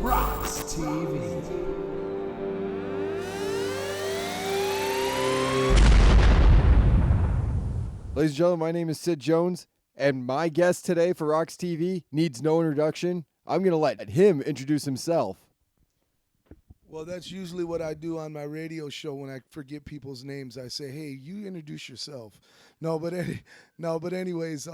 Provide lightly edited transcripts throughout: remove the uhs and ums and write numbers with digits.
RoX-TV. Ladies and gentlemen, my name is Sid Jones, and my guest today for RoX-TV needs no introduction. I'm going to let him introduce himself. Well, that's usually what I do on my radio show when I forget people's names. I say, "Hey, you introduce yourself." But anyways,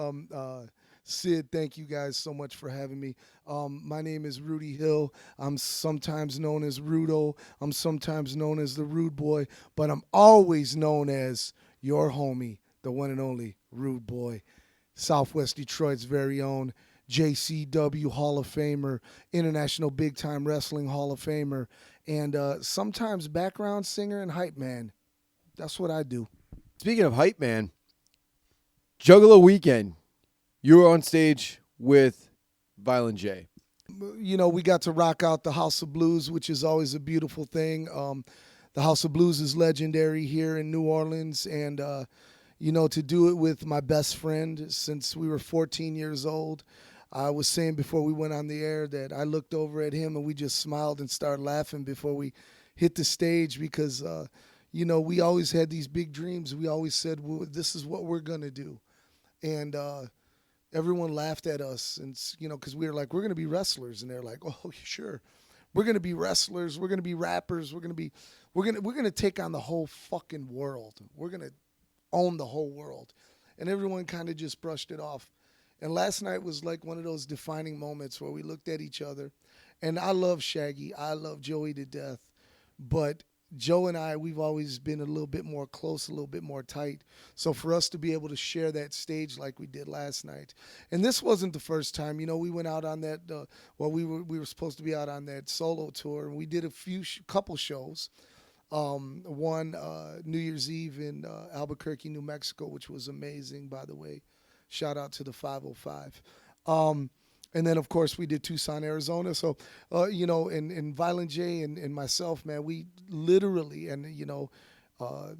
Sid, thank you guys so much for having me. My name is Rudy Hill. I'm sometimes known as Rudo. I'm sometimes known as the Rude Boy, but I'm always known as your homie, the one and only Rude Boy, Southwest Detroit's very own JCW Hall of Famer, International Big Time Wrestling Hall of Famer, and sometimes background singer and hype man. That's what I do. Speaking of hype man, Juggalo weekend, you were on stage with Violent J. You know, we got to rock out the House of Blues, which is always a beautiful thing. The House of Blues is legendary here in New Orleans, and you know, to do it with my best friend since we were 14 years old. I was saying before we went on the air that I looked over at him and we just smiled and started laughing before we hit the stage because, you know, we always had these big dreams. We always said, well, this is what we're going to do. And everyone laughed at us, and you know, because we were like, we're going to be wrestlers. And they're like, oh, sure. We're going to be wrestlers. We're going to be rappers. We're going to take on the whole fucking world. We're going to own the whole world. And everyone kind of just brushed it off. And last night was like one of those defining moments where we looked at each other. And I love Shaggy. I love Joey to death. But Joe and I, we've always been a little bit more close, a little bit more tight. So for us to be able to share that stage like we did last night. And this wasn't the first time. You know, we went out on that, we were supposed to be out on that solo tour. And we did a couple shows. One New Year's Eve in Albuquerque, New Mexico, which was amazing, by the way. Shout out to the 505. And then, of course, we did Tucson, Arizona. So, you know, and Violent J and myself, man, we literally, and, you know,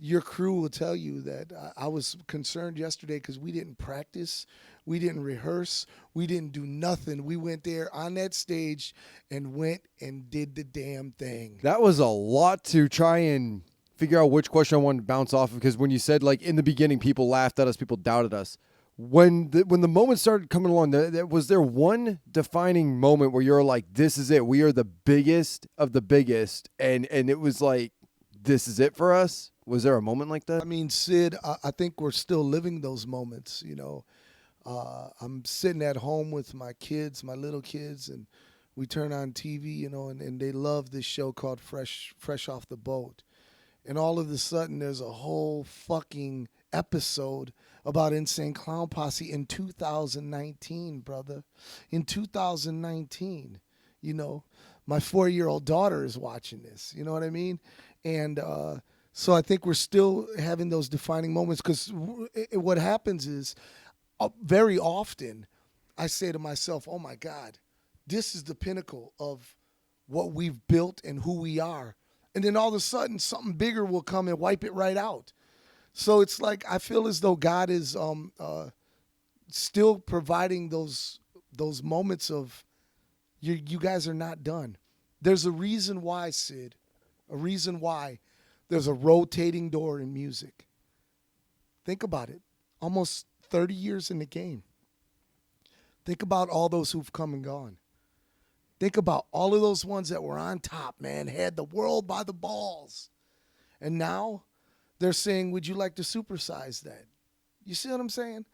your crew will tell you that I was concerned yesterday because we didn't practice. We didn't rehearse. We didn't do nothing. We went there on that stage and went and did the damn thing. That was a lot to try and figure out which question I wanted to bounce off of, because when you said, like, in the beginning, people laughed at us, people doubted us. When the moment started coming along, was there one defining moment where you're like, this is it. We are the biggest of the biggest. And it was like, this is it for us. Was there a moment like that? I mean, Sid, I think we're still living those moments, you know. I'm sitting at home with my kids, my little kids, and we turn on TV, you know, and they love this show called Fresh Off the Boat. And all of a sudden, there's a whole fucking episode about Insane Clown Posse in 2019, brother. In 2019, you know, my 4-year-old daughter is watching this. You know what I mean? And so I think we're still having those defining moments, because what happens is very often I say to myself, oh, my God, this is the pinnacle of what we've built and who we are. And then all of a sudden, something bigger will come and wipe it right out. So it's like I feel as though God is still providing those moments of you guys are not done. There's a reason why, Sid, a reason why there's a rotating door in music. Think about it. Almost 30 years in the game. Think about all those who've come and gone. Think about all of those ones that were on top, man, had the world by the balls. And now they're saying, would you like to supersize that? You see what I'm saying?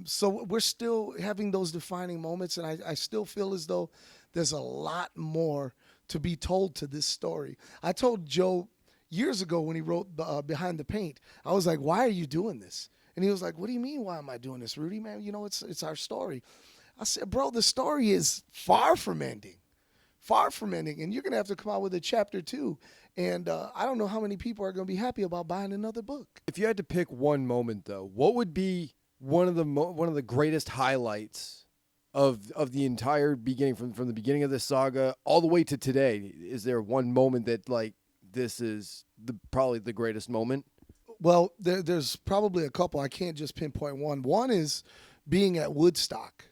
So we're still having those defining moments, and I still feel as though there's a lot more to be told to this story. I told Joe years ago when he wrote Behind the Paint, I was like, why are you doing this? And he was like, what do you mean, why am I doing this, Rudy? Man, you know, it's our story. I said, bro, the story is far from ending. Far from ending. And you're going to have to come out with a chapter 2. And I don't know how many people are going to be happy about buying another book. If you had to pick one moment, though, what would be one of the greatest highlights of the entire beginning, from the beginning of this saga all the way to today? Is there one moment that, like, this is probably the greatest moment? Well, there's probably a couple. I can't just pinpoint one. One is being at Woodstock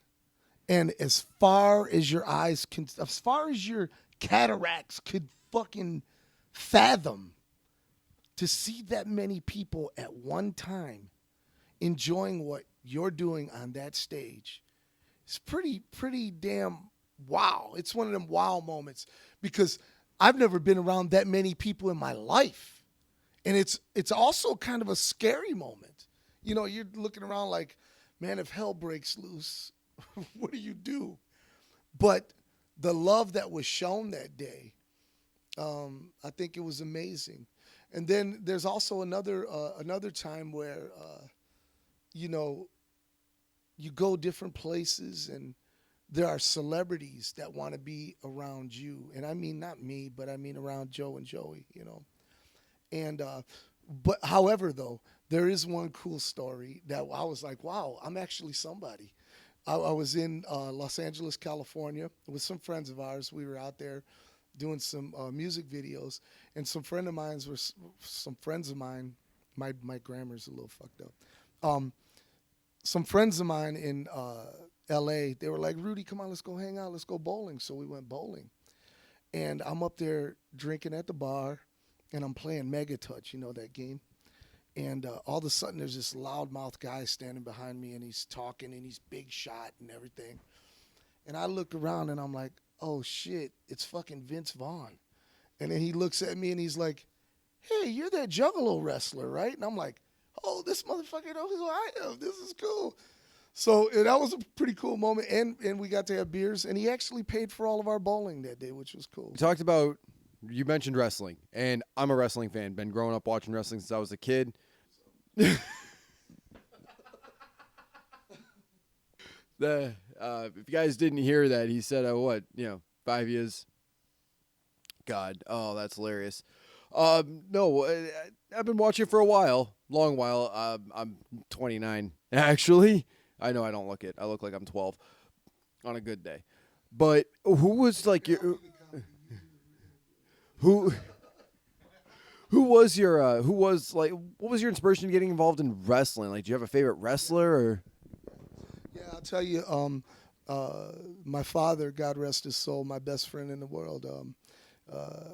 And as far as your eyes can, as far as your cataracts could fucking fathom, to see that many people at one time enjoying what you're doing on that stage, it's pretty damn wow. It's one of them wow moments because I've never been around that many people in my life. And it's also kind of a scary moment. You know, you're looking around like, man, if hell breaks loose, what do you do? But the love that was shown that day, I think it was amazing. And then there's also another time where, you know, you go different places and there are celebrities that want to be around you. And I mean, not me, but I mean around Joe and Joey, you know. And, but however, though, there is one cool story that I was like, wow, I'm actually somebody. I was in Los Angeles, California with some friends of ours. We were out there doing some music videos, and some friends of mine, my grammar's a little fucked up. Some friends of mine in L.A., they were like, Rudy, come on, let's go hang out, let's go bowling. So we went bowling, and I'm up there drinking at the bar, and I'm playing Mega Touch, you know that game. And all of a sudden, there's this loudmouth guy standing behind me, and he's talking, and he's big shot and everything. And I look around, and I'm like, oh, shit, it's fucking Vince Vaughn. And then he looks at me, and he's like, hey, you're that Juggalo wrestler, right? And I'm like, oh, this motherfucker knows who I am. This is cool. So that was a pretty cool moment, and we got to have beers, and he actually paid for all of our bowling that day, which was cool. You talked about, you mentioned wrestling, and I'm a wrestling fan. Been growing up watching wrestling since I was a kid. If you guys didn't hear that, he said, 5 years? God, oh, that's hilarious. No, I've been watching for a while, long while. I'm 29, actually. I know I don't look it. I look like I'm 12 on a good day. But who was like your... Who was what was your inspiration getting involved in wrestling? Like, do you have a favorite wrestler or? Yeah, I'll tell you, my father, God rest his soul, my best friend in the world,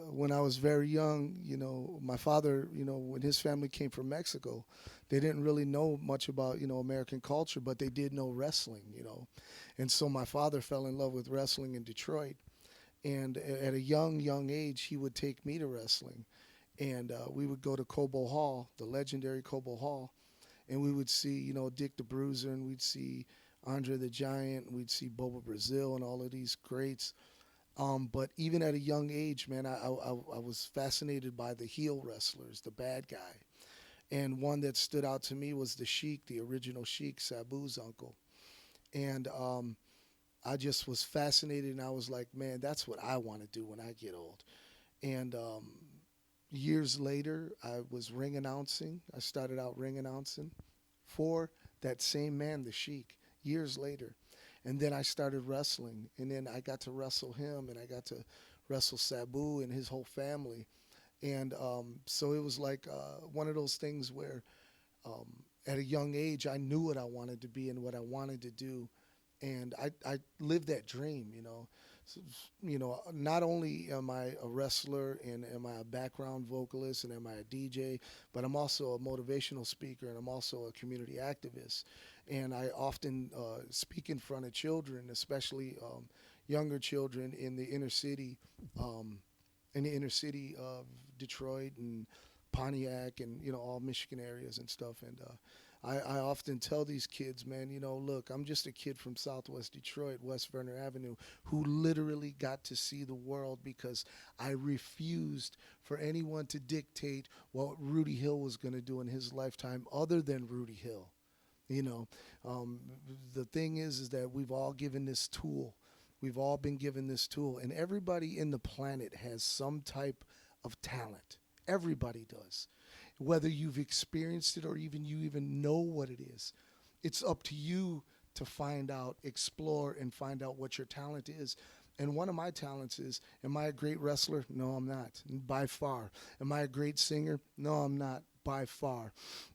when I was very young, you know, my father, you know, when his family came from Mexico, they didn't really know much about, you know, American culture, but they did know wrestling, you know. And so my father fell in love with wrestling in Detroit. And at a young age, he would take me to wrestling. And we would go to Cobo Hall, the legendary Cobo Hall, and we would see, you know, Dick the Bruiser, and we'd see Andre the Giant, and we'd see Bobo Brazil and all of these greats. But even at a young age, man, I was fascinated by the heel wrestlers, the bad guy. And one that stood out to me was the Sheik, the original Sheik, Sabu's uncle. And I just was fascinated, and I was like, man, that's what I want to do when I get old. And years later, I was ring announcing. I started out ring announcing for that same man, the Sheik, years later. And then I started wrestling, and then I got to wrestle him, and I got to wrestle Sabu and his whole family. And so it was like one of those things where at a young age, I knew what I wanted to be and what I wanted to do. And I lived that dream, you know. So, you know, not only am I a wrestler and am I a background vocalist and am I a DJ, but I'm also a motivational speaker and I'm also a community activist. And I often speak in front of children, especially younger children in the inner city of Detroit and Pontiac and, you know, all Michigan areas and stuff. And I often tell these kids, man, you know, look, I'm just a kid from Southwest Detroit, West Verner Avenue, who literally got to see the world because I refused for anyone to dictate what Rudy Hill was going to do in his lifetime other than Rudy Hill. You know, the thing is that we've all given this tool. We've all been given this tool, and everybody in the planet has some type of talent. Everybody does. Whether you've experienced it or even you even know what it is, it's up to you to find out, explore, and find out what your talent is. And one of my talents is, am I a great wrestler? No, I'm not, by far. Am I a great singer? No, I'm not, by far.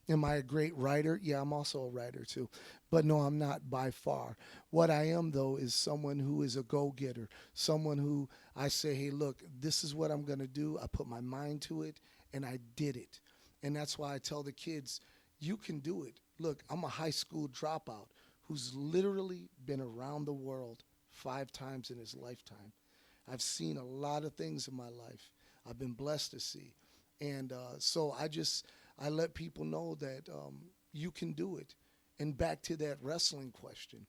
Am I a great writer? Yeah, I'm also a writer too. But no, I'm not, by far. What I am, though, is someone who is a go-getter, someone who I say, hey, look, this is what I'm going to do. I put my mind to it, and I did it. And that's why I tell the kids, you can do it. Look, I'm a high school dropout who's literally been around the world 5 times in his lifetime. I've seen a lot of things in my life. I've been blessed to see. And so I let people know that you can do it. And back to that wrestling question.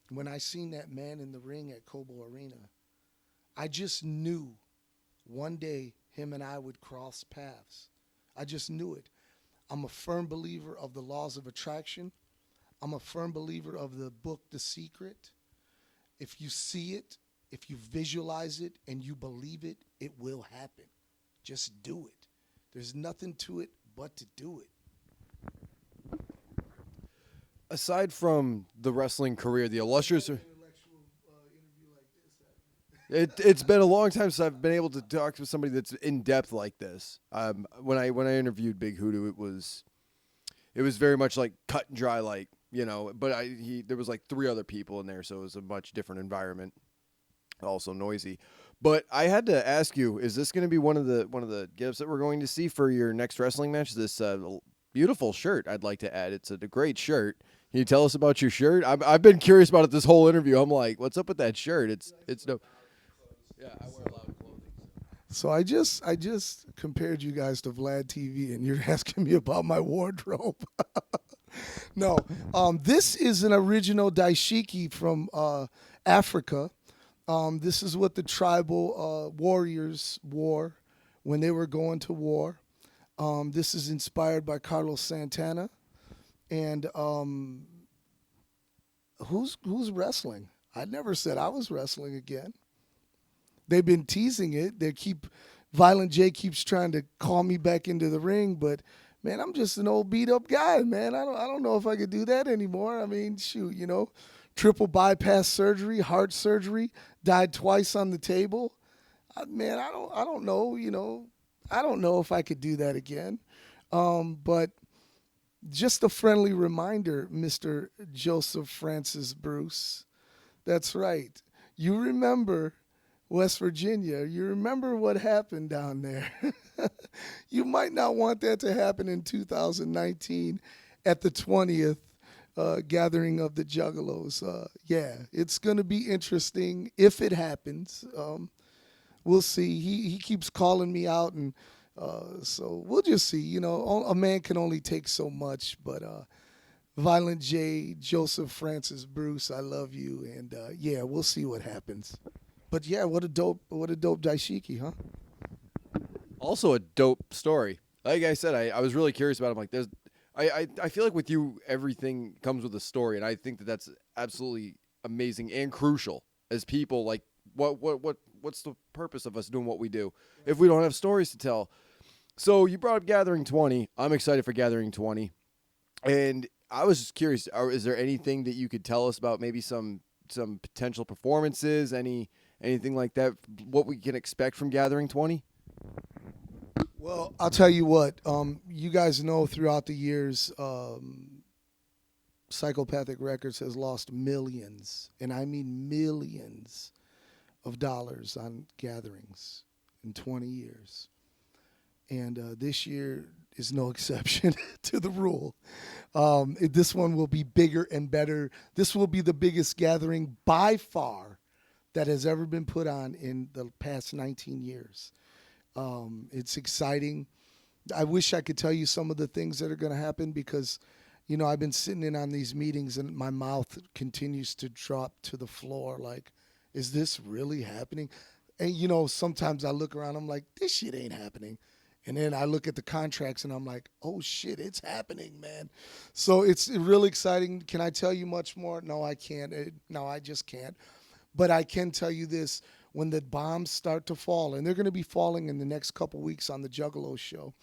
When I seen that man in the ring at Cobo Arena, I just knew one day him and I would cross paths. I just knew it. I'm a firm believer of the laws of attraction. I'm a firm believer of the book, The Secret. If you see it, if you visualize it, and you believe it, it will happen. Just do it. There's nothing to it but to do it. Aside from the wrestling career, the illustrious... It's been a long time since I've been able to talk to somebody that's in depth like this. When I interviewed Big Hoodoo, it was very much like cut and dry, like, you know. But there was like 3 other people in there, so it was a much different environment, also noisy. But I had to ask you: is this going to be one of the gifts that we're going to see for your next wrestling match? This beautiful shirt, I'd like to add. It's a great shirt. Can you tell us about your shirt? I've been curious about it this whole interview. I'm like, what's up with that shirt? It's no. Yeah, I wear a lot of clothing. So I just compared you guys to Vlad TV, and you're asking me about my wardrobe. No, this is an original daishiki from Africa. This is what the tribal warriors wore when they were going to war. This is inspired by Carlos Santana. And who's wrestling? I never said I was wrestling again. They've been teasing it. Violent J keeps trying to call me back into the ring, but man, I'm just an old beat up guy, man. I don't know if I could do that anymore. I mean, shoot, you know, triple bypass surgery, heart surgery, died twice on the table. Man, I don't know, you know, I don't know if I could do that again. But just a friendly reminder, Mr. Joseph Francis Bruce. That's right. You remember West Virginia. You remember what happened down there. You might not want that to happen in 2019 at the 20th gathering of the Juggalos. Yeah, it's going to be interesting if it happens. We'll see. He keeps calling me out, and so we'll just see. You know, a man can only take so much, but Violent J, Joseph Francis Bruce, I love you, and yeah, we'll see what happens. But yeah, what a dope daishiki, huh? Also a dope story. Like I said, I was really curious about it. I'm like, I feel like with you, everything comes with a story, and I think that that's absolutely amazing and crucial as people. Like, what's the purpose of us doing what we do if we don't have stories to tell? So you brought up Gathering 20. I'm excited for Gathering 20, and I was just curious. Is there anything that you could tell us about? Maybe some potential performances, anything like that? What we can expect from Gathering 20? Well, I'll tell you what. You guys know throughout the years, Psychopathic Records has lost millions, and I mean millions, of dollars on gatherings in 20 years. And this year is no exception to the rule. This one will be bigger and better. This will be the biggest gathering by far that has ever been put on in the past 19 years. It's exciting. I wish I could tell you some of the things that are going to happen because, you know, I've been sitting in on these meetings and my mouth continues to drop to the floor like, is this really happening? And, you know, sometimes I look around, I'm like, this shit ain't happening. And then I look at the contracts and I'm like, oh, shit, it's happening, man. So it's really exciting. Can I tell you much more? No, I can't. No, I just can't. But I can tell you this. When the bombs start to fall, and they're going to be falling in the next couple weeks on the Juggalo show,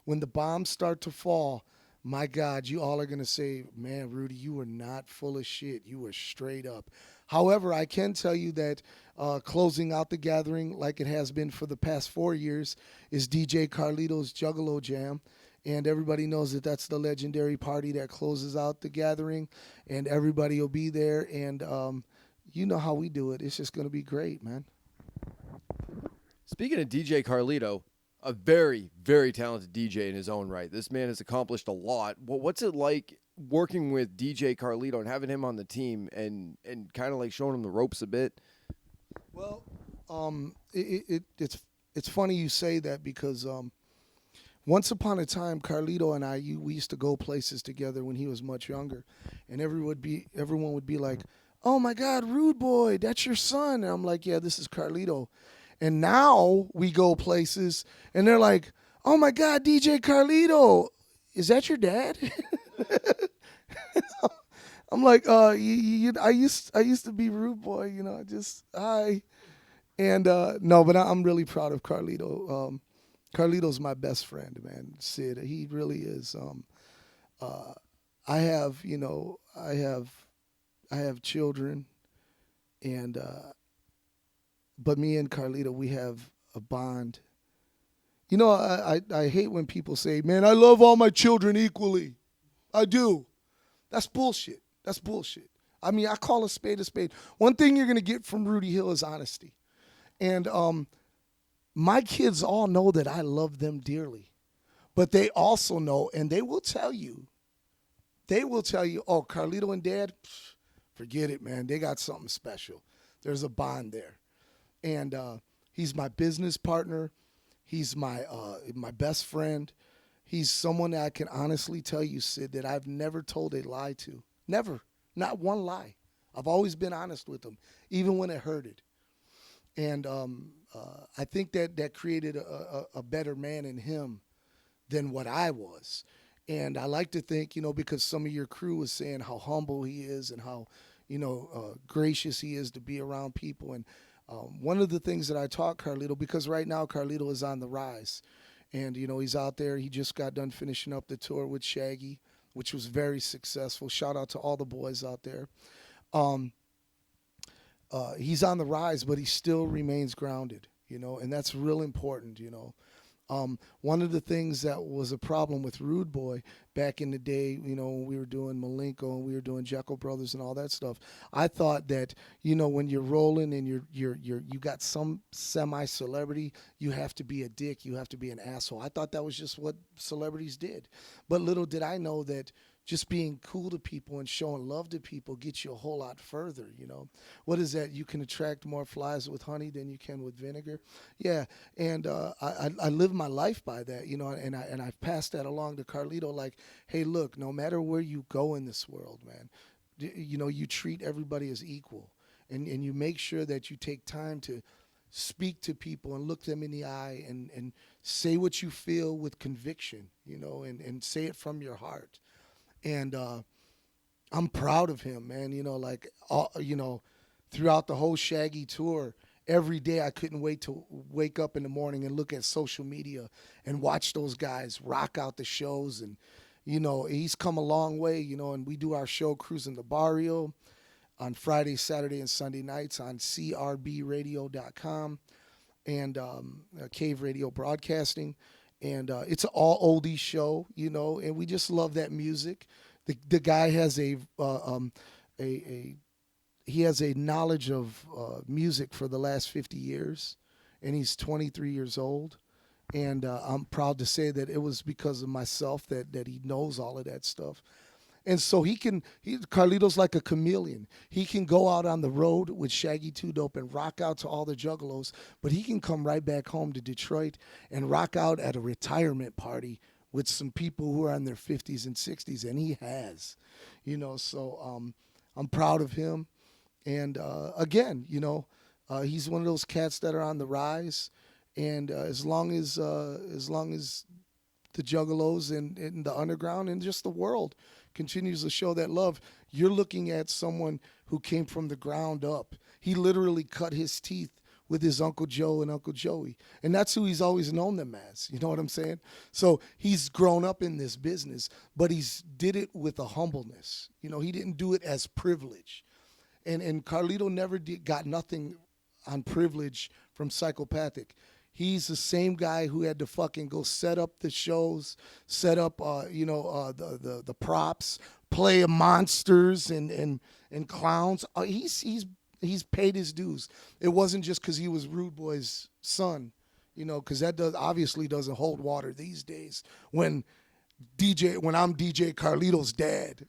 when the bombs start to fall, my God, you all are going to say, man, Rudy, you were not full of shit. You were straight up. However, I can tell you that closing out the gathering, like it has been for the past 4 years, is DJ Carlito's Juggalo Jam. And everybody knows that that's the legendary party that closes out the gathering, and everybody will be there. And you know how we do it. It's just going to be great, man. Speaking of DJ Carlito, a very, very talented DJ in his own right. This man has accomplished a lot. What's it like working with DJ Carlito and having him on the team and kind of like showing him the ropes a bit? Well, it's funny you say that because once upon a time, Carlito and we used to go places together when he was much younger, and everyone would be like, "Oh my God, Rude Boy, that's your son." And I'm like, "Yeah, this is Carlito." And now we go places, and they're like, "Oh my God, DJ Carlito, is that your dad?" I'm like, I used to be Rude Boy, just hi. And no, but I'm really proud of Carlito. Carlito's my best friend, man. Sid, he really is. I have children, and but me and Carlito, we have a bond. I hate when people say, "Man, I love all my children equally." I do. That's bullshit. That's bullshit. I mean, I call a spade a spade. One thing you're gonna get from Rudy Hill is honesty, and my kids all know that I love them dearly, but they also know, and they will tell you, "Oh, Carlito and Dad, forget it, man. They got something special. There's a bond there." And he's my business partner. He's my best friend. He's someone that I can honestly tell you, Sid, that I've never told a lie to. Never. Not one lie. I've always been honest with him, even when it hurted. And I think that created a better man in him than what I was. And I like to think, because some of your crew was saying how humble he is and how, gracious he is to be around people. And one of the things that I taught Carlito, because right now Carlito is on the rise. And, he's out there. He just got done finishing up the tour with Shaggy, which was very successful. Shout out to all the boys out there. He's on the rise, but he still remains grounded, and that's real important, One of the things that was a problem with Rude Boy back in the day, when we were doing Malenko and we were doing Jekyll Brothers and all that stuff, I thought that, when you're rolling and you got some semi-celebrity, you have to be a dick, you have to be an asshole. I thought that was just what celebrities did. But little did I know that just being cool to people and showing love to people gets you a whole lot further, What is that? You can attract more flies with honey than you can with vinegar. Yeah, and I live my life by that, and I've passed that along to Carlito, like, hey, look, no matter where you go in this world, man, you treat everybody as equal, and you make sure that you take time to speak to people and look them in the eye and say what you feel with conviction, and say it from your heart. And I'm proud of him, man. Throughout the whole Shaggy tour, every day I couldn't wait to wake up in the morning and look at social media and watch those guys rock out the shows. And, he's come a long way, and we do our show Cruising the Barrio on Friday, Saturday, and Sunday nights on CRBradio.com and Cave Radio Broadcasting. And it's an all oldies show, and we just love that music. The guy has he has a knowledge of music for the last 50 years, and he's 23 years old. And I'm proud to say that it was because of myself that he knows all of that stuff. And so Carlito's like a chameleon. He can go out on the road with Shaggy 2 Dope and rock out to all the Juggalos, but he can come right back home to Detroit and rock out at a retirement party with some people who are in their 50s and 60s, and he has, so I'm proud of him. And again, he's one of those cats that are on the rise, and as long as the Juggalos and the underground and just the world continues to show that love, you're looking at someone who came from the ground up. He literally cut his teeth with his Uncle Joe and Uncle Joey. And that's who he's always known them as. You know what I'm saying? So he's grown up in this business, but he's did it with a humbleness. He didn't do it as privilege. And Carlito never got nothing on privilege from Psychopathic. He's the same guy who had to fucking go set up the shows, set up the props, play monsters and clowns. He's paid his dues. It wasn't just because he was Rude Boy's son, because that obviously doesn't hold water these days when I'm DJ Carlito's dad.